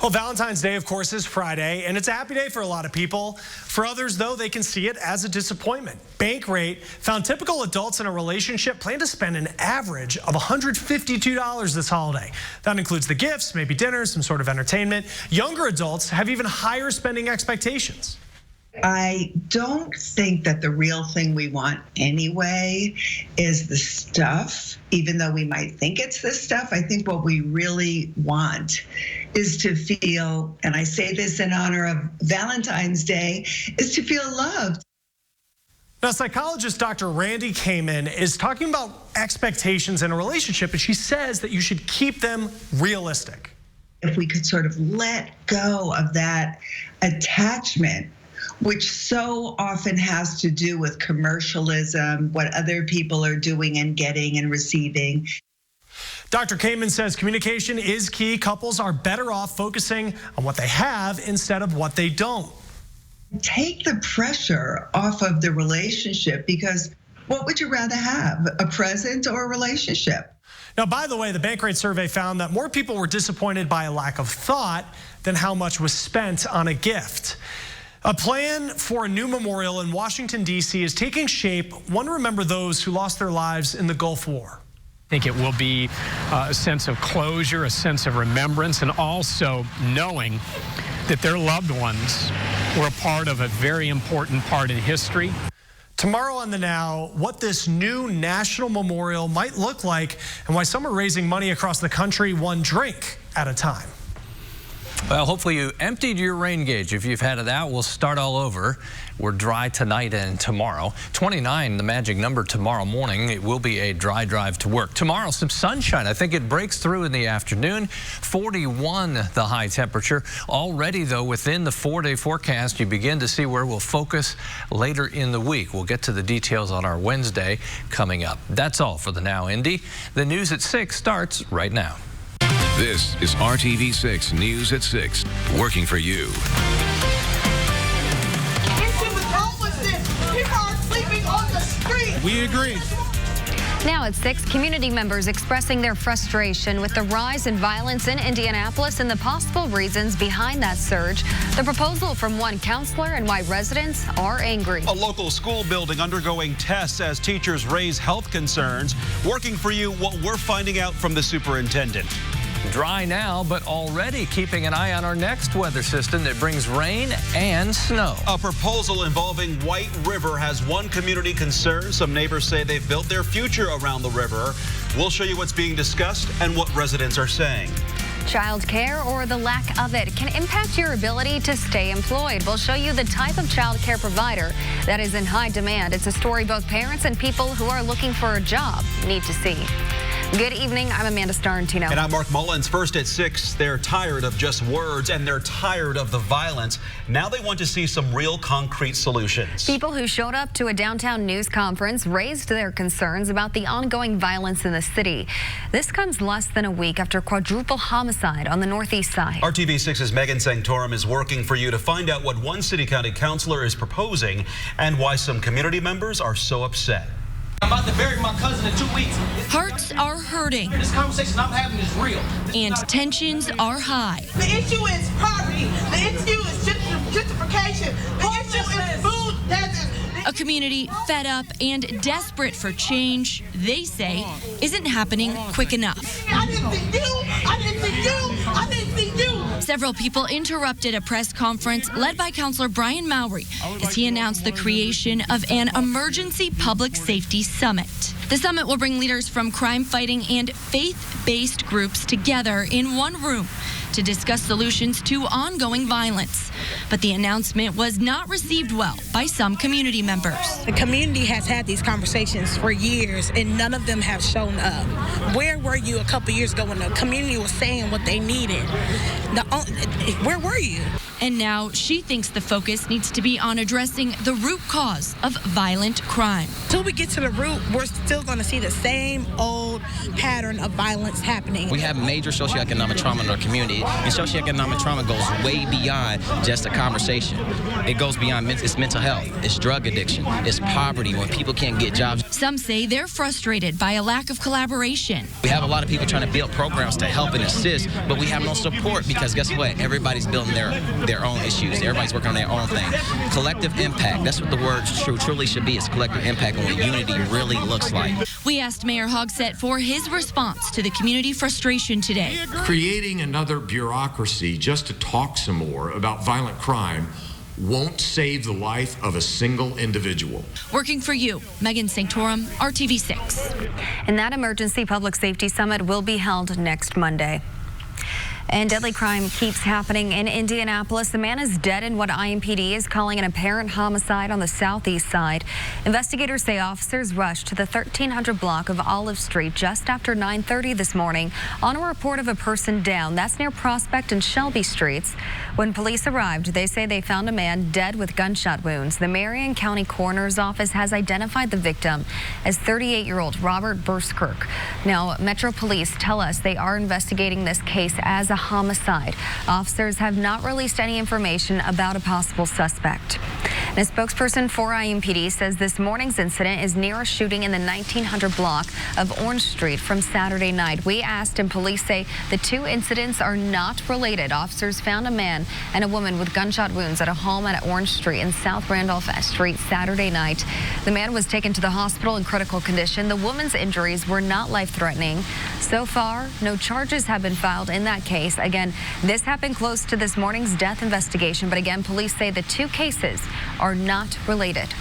Well, Valentine's Day, of course, is Friday, and it's a happy day for a lot of people. For others, though, they can see it as a disappointment. Bankrate found typical adults in a relationship plan to spend an average of $152 this holiday. That includes the gifts, maybe dinner, some sort of entertainment. Younger adults have even higher spending expectations. I don't think that the real thing we want anyway is the stuff, even though we might think it's the stuff. I think what we really want is to feel, and I say this in honor of Valentine's Day, is to feel loved. Now, psychologist Dr. Randy Kamen is talking about expectations in a relationship, and she says that you should keep them realistic. If we could sort of let go of that attachment, which so often has to do with commercialism, what other people are doing and getting and receiving. Dr. Kamen says communication is key. Couples are better off focusing on what they have instead of what they don't. Take the pressure off of the relationship, because what would you rather have, a present or a relationship? Now, by the way, the Bankrate survey found that more people were disappointed by a lack of thought than how much was spent on a gift. A plan for a new memorial in Washington, D.C. is taking shape. One to remember those who lost their lives in the Gulf War. I think it will be a sense of closure, a sense of remembrance, and also knowing that their loved ones were a part of a very important part in history. Tomorrow on The Now, what this new national memorial might look like and why some are raising money across the country one drink at a time. Well, hopefully you emptied your rain gauge. If you've had it out, we'll start all over. We're dry tonight and tomorrow. 29, the magic number tomorrow morning. It will be a dry drive to work. Tomorrow, some sunshine. I think it breaks through in the afternoon. 41, the high temperature. Already, though, within the 4-day forecast, you begin to see where we'll focus later in the week. We'll get to the details on our Wednesday coming up. That's all for the Now, Indy. The news at 6 starts right now. This is RTV6 News at 6, working for you. People are sleeping on the street. We agree. Now at 6, community members expressing their frustration with the rise in violence in Indianapolis and the possible reasons behind that surge. The proposal from one counselor and why residents are angry. A local school building undergoing tests as teachers raise health concerns. Working for you, what we're finding out from the superintendent. Dry now, but already keeping an eye on our next weather system that brings rain and snow. A proposal involving White River has one community concerned. Some neighbors say they've built their future around the river. We'll show you what's being discussed and what residents are saying. Child care, or the lack of it, can impact your ability to stay employed. We'll show you the type of child care provider that is in high demand. It's a story both parents and people who are looking for a job need to see. Good evening. I'm Amanda Starantino. And I'm Mark Mullins. First at 6, they're tired of just words and they're tired of the violence. Now they want to see some real concrete solutions. People who showed up to a downtown news conference raised their concerns about the ongoing violence in the city. This comes less than a week after quadruple homicide on the northeast side. RTV6's Megan Sanctorum is working for you to find out what one city-county councilor is proposing and why some community members are so upset. I'm about to bury my cousin in 2 weeks. Hearts are hurting. This conversation I'm having is real. And tensions are high. The issue is poverty. The issue is gentrification. The issue is food deserts. A community fed up and desperate for change, they say, isn't happening quick enough. I didn't think you. I didn't think you. I didn't think you. Several people interrupted a press conference led by Councilor Brian Mowry as he announced the creation of an emergency public safety summit. The summit will bring leaders from crime-fighting and faith-based groups together in one room to discuss solutions to ongoing violence. But the announcement was not received well by some community members. The community has had these conversations for years, and none of them have shown up. Where were you a couple years ago when the community was saying what they needed? Where were you? And now she thinks the focus needs to be on addressing the root cause of violent crime. Till we get to the root, we're still going to see the same old pattern of violence happening. We have major socioeconomic trauma in our community, and socioeconomic trauma goes way beyond just a conversation. It goes beyond it's mental health, it's drug addiction, it's poverty when people can't get jobs. Some say they're frustrated by a lack of collaboration. We have a lot of people trying to build programs to help and assist, but we have no support because guess what? Everybody's building their own issues. Everybody's working on their own thing. Collective impact, that's what the word truly should be. It's collective impact and what unity really looks like. We asked Mayor Hogsett for his response to the community frustration today. Creating another bureaucracy just to talk some more about violent crime won't save the life of a single individual. Working for you, Megan Sanctorum, RTV6. And that Emergency Public Safety Summit will be held next Monday. And deadly crime keeps happening in Indianapolis. The man is dead in what IMPD is calling an apparent homicide on the southeast side. Investigators say officers rushed to the 1300 block of Olive Street just after 9:30 this morning on a report of a person down. That's near Prospect and Shelby Streets. When police arrived, they say they found a man dead with gunshot wounds. The Marion County Coroner's Office has identified the victim as 38-year-old Robert Burskirk. Now, Metro Police tell us they are investigating this case as a homicide. Officers have not released any information about a possible suspect. And a spokesperson for IMPD says this morning's incident is near a shooting in the 1900 block of Orange Street from Saturday night. We asked, and police say the two incidents are not related. Officers found a man and a woman with gunshot wounds at a home at Orange Street in South Randolph Street Saturday night. The man was taken to the hospital in critical condition. The woman's injuries were not life-threatening. So far, no charges have been filed in that case. Again, this happened close to this morning's death investigation, but again, police say the two cases are not related.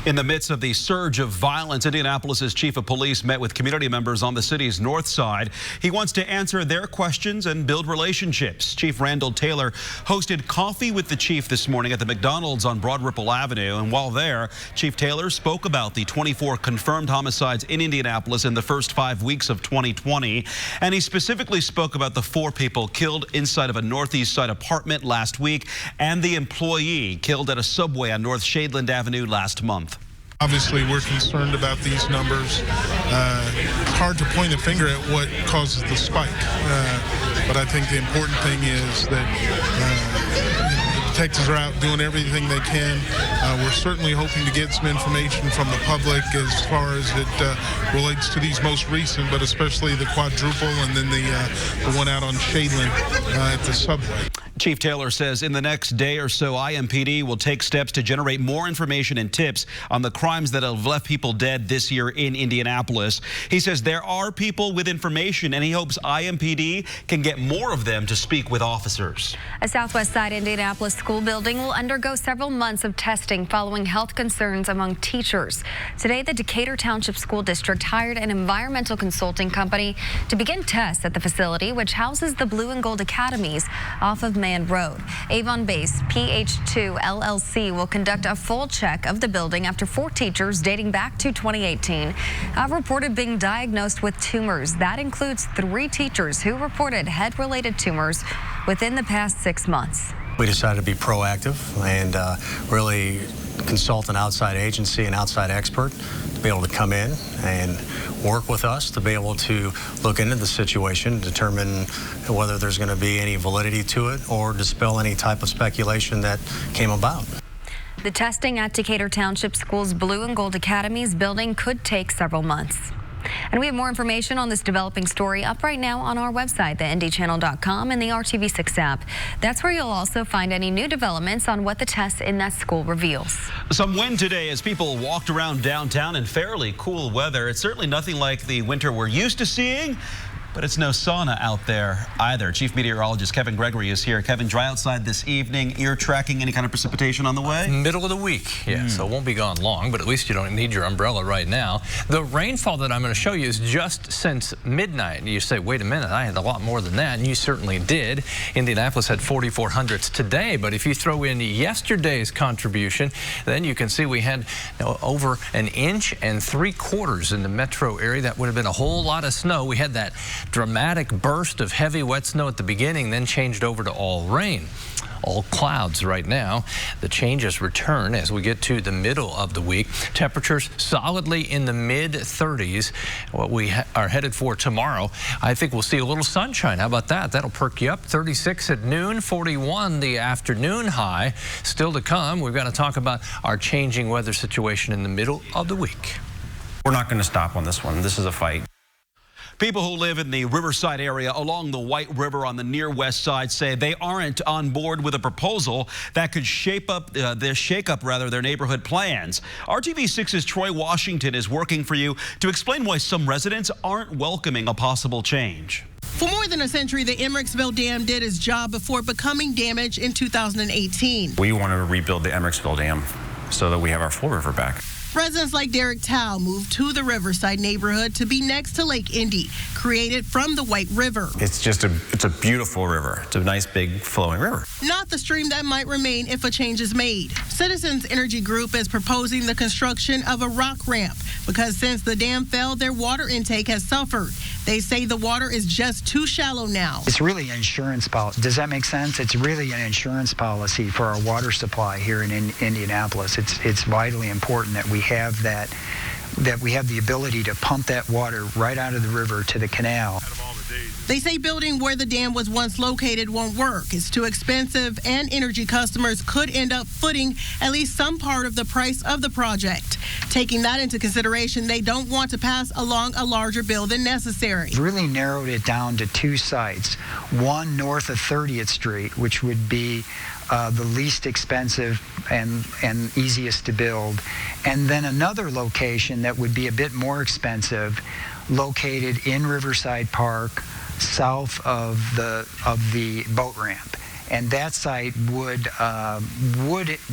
In the midst of the surge of violence, Indianapolis's chief of police met with community members on the city's north side. He wants to answer their questions and build relationships. Chief Randall Taylor hosted coffee with the chief this morning at the McDonald's on Broad Ripple Avenue. And while there, Chief Taylor spoke about the 24 confirmed homicides in Indianapolis in the first 5 weeks of 2020. And he specifically spoke about the 4 people killed inside of a Northeast Side apartment last week and the employee killed at a Subway on North Shadeland Avenue last month. Obviously, we're concerned about these numbers. It's hard to point a finger at what causes the spike, but I think the important thing is that detectives are out doing everything they can. We're certainly hoping to get some information from the public as far as it relates to these most recent, but especially the quadruple and then the one out on Shadeland at the Subway. Chief Taylor says in the next day or so, IMPD will take steps to generate more information and tips on the crimes that have left people dead this year in Indianapolis. He says there are people with information, and he hopes IMPD can get more of them to speak with officers. A Southwest Side Indianapolis school building will undergo several months of testing following health concerns among teachers. Today, the Decatur Township School District hired an environmental consulting company to begin tests at the facility, which houses the Blue and Gold Academies off of Man Road. Avon-based PH2 LLC will conduct a full check of the building after 4 teachers dating back to 2018 have reported being diagnosed with tumors. That includes 3 teachers who reported head-related tumors within the past 6 months. We decided to be proactive and really consult an outside agency, an outside expert, to be able to come in and work with us to be able to look into the situation, determine whether there's going to be any validity to it or dispel any type of speculation that came about. The testing at Decatur Township School's Blue and Gold Academies building could take several months. And we have more information on this developing story up right now on our website, theindychannel.com, and the RTV6 app. That's where you'll also find any new developments on what the test in that school reveals. Some wind today as people walked around downtown in fairly cool weather. It's certainly nothing like the winter we're used to seeing, but it's no sauna out there either. Chief Meteorologist Kevin Gregory is here. Kevin, dry outside this evening. You're tracking any kind of precipitation on the way? Middle of the week, yeah, so it won't be gone long, but at least you don't need your umbrella right now. The rainfall that I'm going to show you is just since midnight. You say, wait a minute, I had a lot more than that, and you certainly did. Indianapolis had 44 hundredths today, but if you throw in yesterday's contribution, then you can see we had over 1 3/4 inches in the metro area. That would have been a whole lot of snow. We had that dramatic burst of heavy wet snow at the beginning, then changed over to all rain. all clouds right now. The changes return as we get to the middle of the week. Temperatures solidly in the mid-30s. What we are headed for tomorrow, I think we'll see a little sunshine. How about that? That'll perk you up. 36 at noon, 41 the afternoon high. Still to come, we've got to talk about our changing weather situation in the middle of the week. We're not going to stop on this one. This is a fight. People who live in the Riverside area along the White River on the near west side say they aren't on board with a proposal that could shake up their neighborhood plans. RTV6's Troy Washington is working for you to explain why some residents aren't welcoming a possible change. For more than a century, the Emmericksville Dam did its job before becoming damaged in 2018. We want to rebuild the Emmericksville Dam so that we have our full river back. Residents like Derek Tao moved to the Riverside neighborhood to be next to Lake Indy, created from the White River. It's a beautiful river. It's a nice big flowing river. Not the stream that might remain if a change is made. Citizens Energy Group is proposing the construction of a rock ramp because since the dam fell, their water intake has suffered. They say the water is just too shallow now. It's really an insurance policy. Does that make sense? It's really an insurance policy for our water supply here in Indianapolis. It's vitally important that we have that we have the ability to pump that water right out of the river to the canal. They say building where the dam was once located won't work. It's too expensive, and energy customers could end up footing at least some part of the price of the project. Taking that into consideration, they don't want to pass along a larger bill than necessary. Really narrowed it down to two sites, one north of 30th Street, which would be the least expensive and easiest to build, and then another location that would be a bit more expensive, located in Riverside Park, south of the boat ramp. And that site would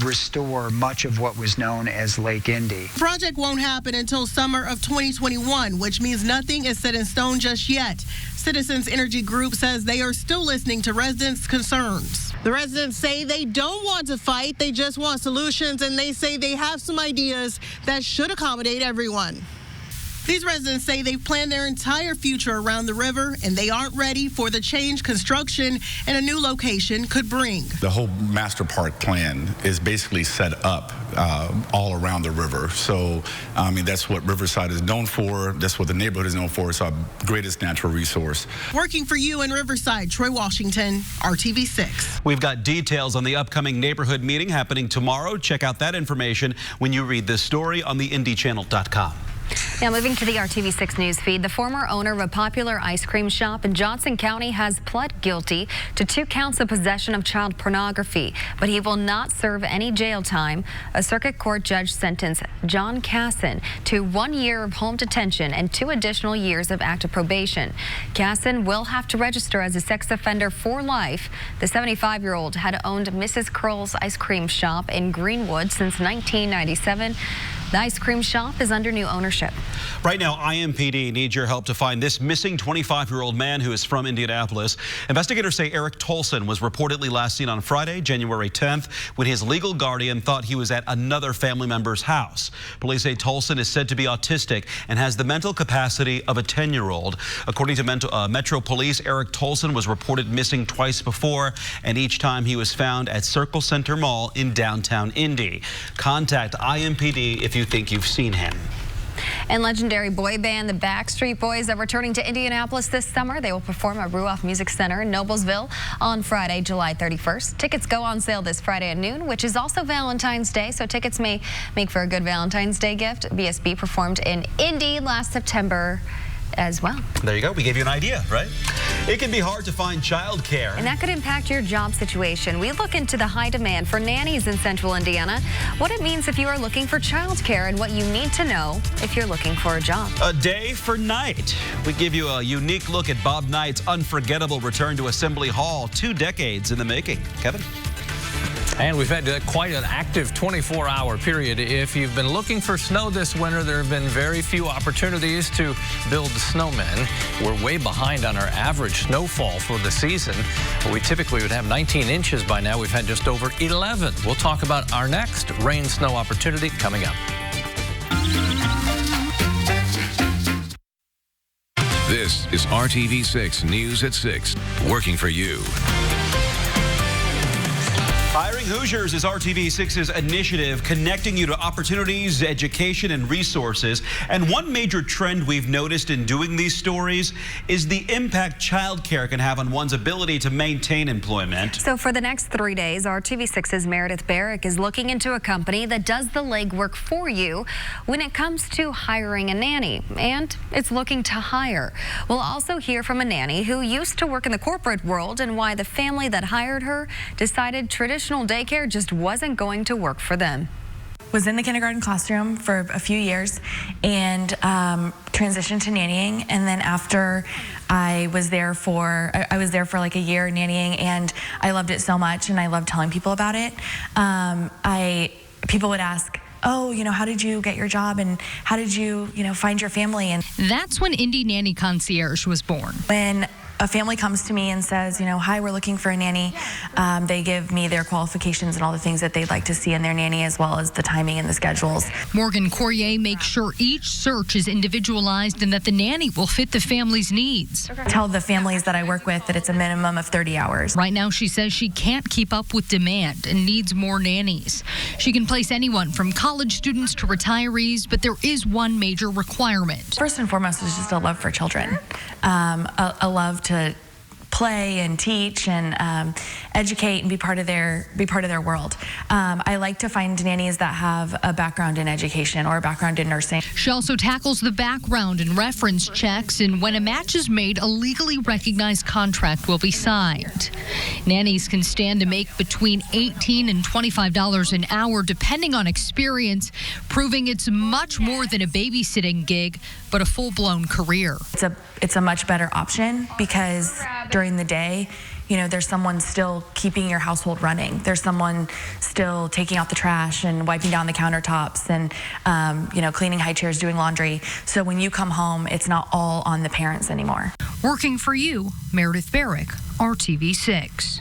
restore much of what was known as Lake Indy. The project won't happen until summer of 2021, which means nothing is set in stone just yet. Citizens Energy Group says they are still listening to residents' concerns. The residents say they don't want to fight, they just want solutions, and they say they have some ideas that should accommodate everyone. These residents say they've planned their entire future around the river, and they aren't ready for the change construction and a new location could bring. The whole master park plan is basically set up all around the river. So, I mean, that's what Riverside is known for. That's what the neighborhood is known for. It's our greatest natural resource. Working for you in Riverside, Troy Washington, RTV6. We've got details on the upcoming neighborhood meeting happening tomorrow. Check out that information when you read this story on the IndyChannel.com. Now moving to the RTV6 news feed, the former owner of a popular ice cream shop in Johnson County has pled guilty to 2 counts of possession of child pornography, but he will not serve any jail time. A circuit court judge sentenced John Casson to 1 year of home detention and 2 additional years of active probation. Casson will have to register as a sex offender for life. The 75-year-old had owned Mrs. Curl's ice cream shop in Greenwood since 1997. The ice cream shop is under new ownership. Right now, IMPD needs your help to find this missing 25-year-old man who is from Indianapolis. Investigators say Eric Tolson was reportedly last seen on Friday, January 10th, when his legal guardian thought he was at another family member's house. Police say Tolson is said to be autistic and has the mental capacity of a 10-year-old. According to Metro Police, Eric Tolson was reported missing twice before, and each time he was found at Circle Center Mall in downtown Indy. Contact IMPD if you think you've seen him. And legendary boy band, the Backstreet Boys, are returning to Indianapolis this summer. They will perform at Ruoff Music Center in Noblesville on Friday, July 31st. Tickets go on sale this Friday at noon, which is also Valentine's Day, so tickets may make for a good Valentine's Day gift. BSB performed in Indy last September as well. There you go. We gave you an idea, right? It can be hard to find childcare. And that could impact your job situation. We look into the high demand for nannies in central Indiana, what it means if you are looking for childcare, and what you need to know if you're looking for a job. A day for Knight. We give you a unique look at Bob Knight's unforgettable return to Assembly Hall, 2 decades in the making. Kevin? And we've had quite an active 24-hour period. If you've been looking for snow this winter, there have been very few opportunities to build snowmen. We're way behind on our average snowfall for the season. We typically would have 19 inches by now. We've had just over 11. We'll talk about our next rain-snow opportunity coming up. This is RTV6 News at 6, working for you. Hoosiers is RTV6's initiative connecting you to opportunities, education, and resources. And one major trend we've noticed in doing these stories is the impact childcare can have on one's ability to maintain employment. So for the next 3 days, RTV6's Meredith Barrick is looking into a company that does the legwork for you when it comes to hiring a nanny, and it's looking to hire. We'll also hear from a nanny who used to work in the corporate world and why the family that hired her decided traditional daycare just wasn't going to work for them. Was in the kindergarten classroom for a few years and transitioned to nannying, and then after I was there for like a year nannying, and I loved it so much and I loved telling people about it. People would ask, oh, how did you get your job and how did you, find your family? And that's when Indy Nanny Concierge was born. When a family comes to me and says, hi, we're looking for a nanny, they give me their qualifications and all the things that they'd like to see in their nanny, as well as the timing and the schedules. Morgan Courier makes sure each search is individualized and that the nanny will fit the family's needs. Tell the families that I work with that it's a minimum of 30 hours. Right now, she says she can't keep up with demand and needs more nannies. She can place anyone from college students to retirees, but there is one major requirement. First and foremost is just a love for children, a love to play and teach and educate and be part of their world. I like to find nannies that have a background in education or a background in nursing. She also tackles the background and reference checks, and when a match is made, a legally recognized contract will be signed. Nannies can stand to make between $18 and $25 an hour, depending on experience, proving it's much more than a babysitting gig, but a full-blown career. It's a much better option because during the day, there's someone still keeping your household running. There's someone still taking out the trash and wiping down the countertops and, cleaning high chairs, doing laundry. So when you come home, it's not all on the parents anymore. Working for you, Meredith Barrick, RTV6.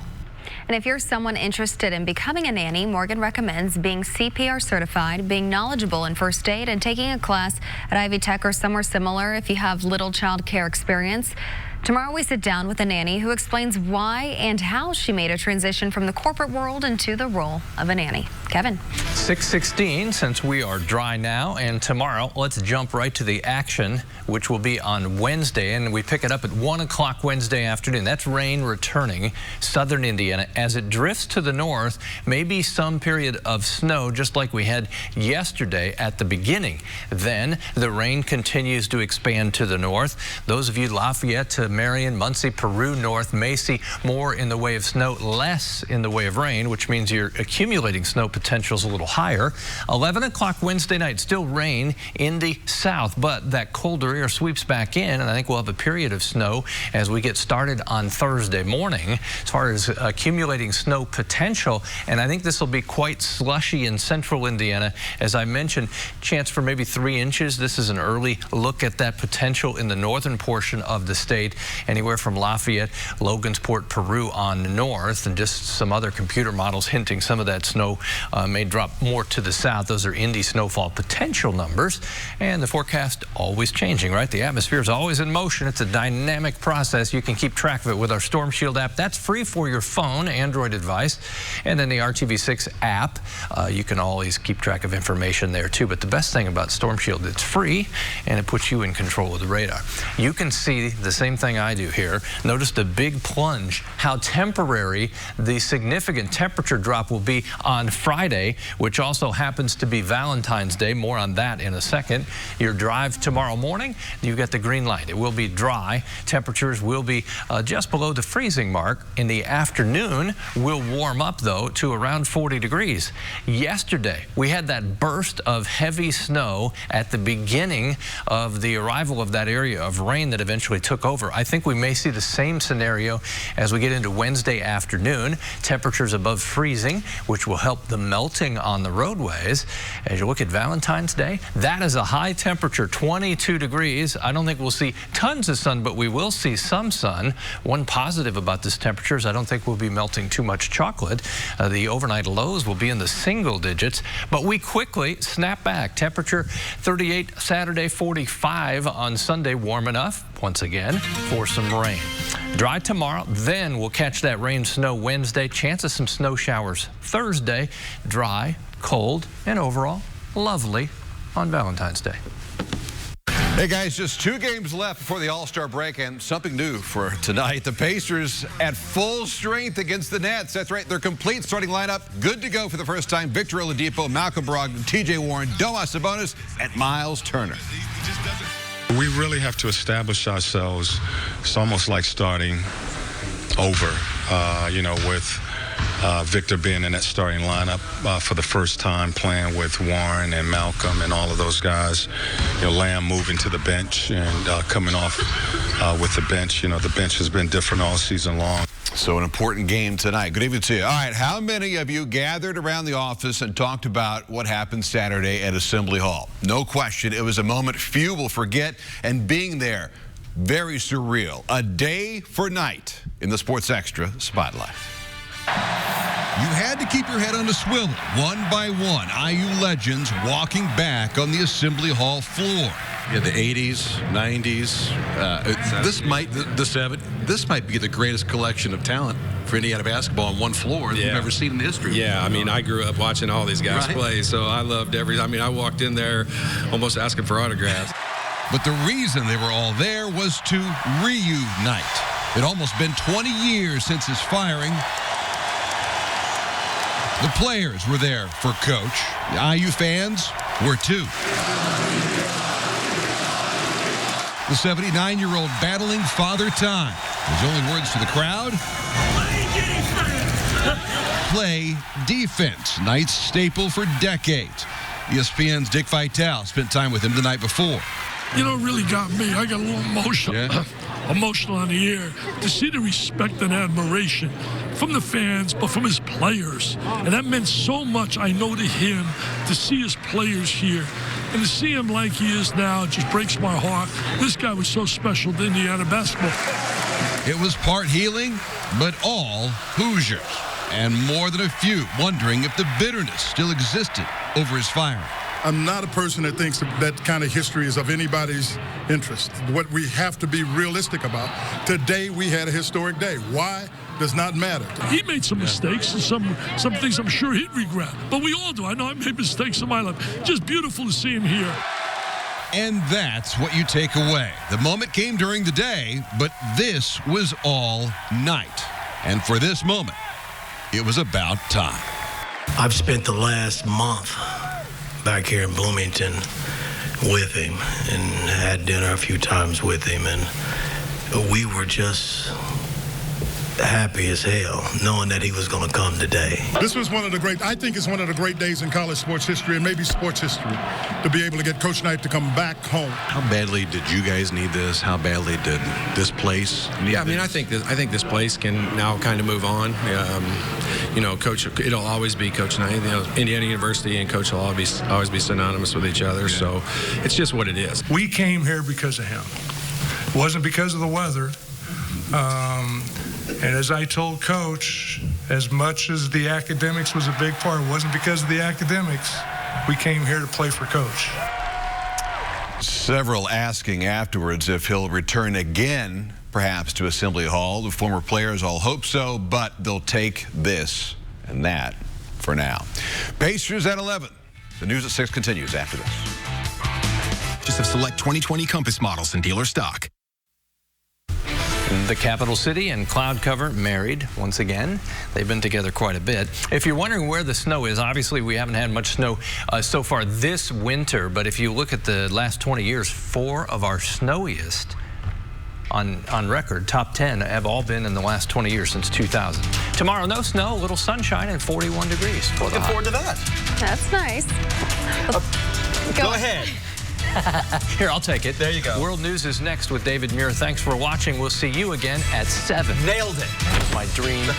And if you're someone interested in becoming a nanny, Morgan recommends being CPR certified, being knowledgeable in first aid, and taking a class at Ivy Tech or somewhere similar if you have little child care experience. Tomorrow we sit down with a nanny who explains why and how she made a transition from the corporate world into the role of a nanny. Kevin. 6:16, since we are dry now, and tomorrow let's jump right to the action, which will be on Wednesday, and we pick it up at 1 o'clock Wednesday afternoon. That's rain returning southern Indiana as it drifts to the north. Maybe some period of snow, just like we had yesterday at the beginning. Then the rain continues to expand to the north. Those of you Lafayette to Marion, Muncie, Peru north may see more in the way of snow, less in the way of rain, which means your accumulating snow potential is a little higher. 11 o'clock Wednesday night, still rain in the south, but that colder air sweeps back in, and I think we'll have a period of snow as we get started on Thursday morning as far as accumulating snow potential. And I think this will be quite slushy in central Indiana. As I mentioned, chance for maybe 3 inches. This is an early look at that potential in the northern portion of the state. Anywhere from Lafayette, Logansport, Peru on north, and just some other computer models hinting some of that snow may drop more to the south. Those are Indy snowfall potential numbers, and the forecast always changing, right? The atmosphere is always in motion. It's a dynamic process. You can keep track of it with our Storm Shield app. That's free for your phone, Android device, and then the RTV6 app. You can always keep track of information there too, but the best thing about Storm Shield, it's free, and it puts you in control of the radar. You can see the same thing I do here. Notice the big plunge, how temporary the significant temperature drop will be on Friday, which also happens to be Valentine's Day. More on that in a second. Your drive tomorrow morning, you get the green light. It will be dry. Temperatures will be just below the freezing mark. In the afternoon, we'll warm up, though, to around 40 degrees. Yesterday, we had that burst of heavy snow at the beginning of the arrival of that area of rain that eventually took over. I think we may see the same scenario as we get into Wednesday afternoon. Temperatures above freezing, which will help the melting on the roadways. As you look at Valentine's Day, that is a high temperature, 22 degrees. I don't think we'll see tons of sun, but we will see some sun. One positive about this temperature is I don't think we'll be melting too much chocolate. The overnight lows will be in the single digits, but we quickly snap back. Temperature 38 Saturday, 45 on Sunday, warm enough once again for some rain. Dry tomorrow, then we'll catch that rain, snow Wednesday. Chance of some snow showers Thursday. Dry, cold, and overall lovely on Valentine's Day. Hey guys, just 2 games left before the All-Star break, and something new for tonight. The Pacers at full strength against the Nets. That's right, their complete starting lineup good to go for the first time. Victor Oladipo, Malcolm Brogdon, T.J. Warren, Domas Sabonis, and Miles Turner. We really have to establish ourselves. It's almost like starting over, with Victor being in that starting lineup for the first time, playing with Warren and Malcolm and all of those guys. Lamb moving to the bench and coming off with the bench. The bench has been different all season long. So an important game tonight. Good evening to you. All right, how many of you gathered around the office and talked about what happened Saturday at Assembly Hall? No question, it was a moment few will forget, and being there, very surreal. A day for night in the Sports Extra Spotlight. You had to keep your head on a swivel, one by one. IU legends walking back on the Assembly Hall floor. Yeah, the 80s, 90s, this might be the greatest collection of talent for Indiana basketball on one floor that we've ever seen in history. Yeah, I mean, I grew up watching all these guys play, so I loved I walked in there almost asking for autographs. But the reason they were all there was to reunite. It almost been 20 years since his firing. The players were there for Coach. The IU fans were too. The 79-year-old battling Father Time. His only words to the crowd: play defense. Knight's staple for decades. ESPN's Dick Vitale spent time with him the night before. It really got me. I got a little emotional. Yeah. Emotional on the air to see the respect and admiration from the fans, but from his players. And that meant so much, I know, to him, to see his players here. And to see him like he is now just breaks my heart. This guy was so special to Indiana basketball. It was part healing, but all Hoosiers. And more than a few wondering if the bitterness still existed over his firing. I'm not a person that thinks that kind of history is of anybody's interest. What we have to be realistic about, today we had a historic day. Why? Does not matter. He made some mistakes and some things I'm sure he'd regret. But we all do. I know I made mistakes in my life. Just beautiful to see him here. And that's what you take away. The moment came during the day, but this was all night. And for this moment, it was about time. I've spent the last month back here in Bloomington with him and had dinner a few times with him, and we were just happy as hell knowing that he was going to come today. This was I think it's one of the great days in college sports history and maybe sports history to be able to get Coach Knight to come back home. How badly did you guys need this? How badly did this place need this? I think this place can now kind of move on. Coach, it'll always be Coach Knight. Indiana University and Coach will always be synonymous with each other. So it's just what it is. We came here because of him. It wasn't because of the weather. And as I told Coach, as much as the academics was a big part, it wasn't because of the academics. We came here to play for Coach. Several asking afterwards if he'll return again, perhaps to Assembly Hall. The former players all hope so, but they'll take this and that for now. Pacers at 11. The news at 6 continues after this. Just of select 2020 Compass models in dealer stock. The capital city and cloud cover married once again. They've been together quite a bit. If you're wondering where the snow is, obviously we haven't had much snow so far this winter, but if you look at the last 20 years, 4 of our snowiest on record, top 10, have all been in the last 20 years since 2000. Tomorrow, no snow, a little sunshine and 41 degrees. Looking forward to that. That's nice. Go ahead. Here, I'll take it. There you go. World News is next with David Muir. Thanks for watching. We'll see you again at 7. Nailed it. My dream.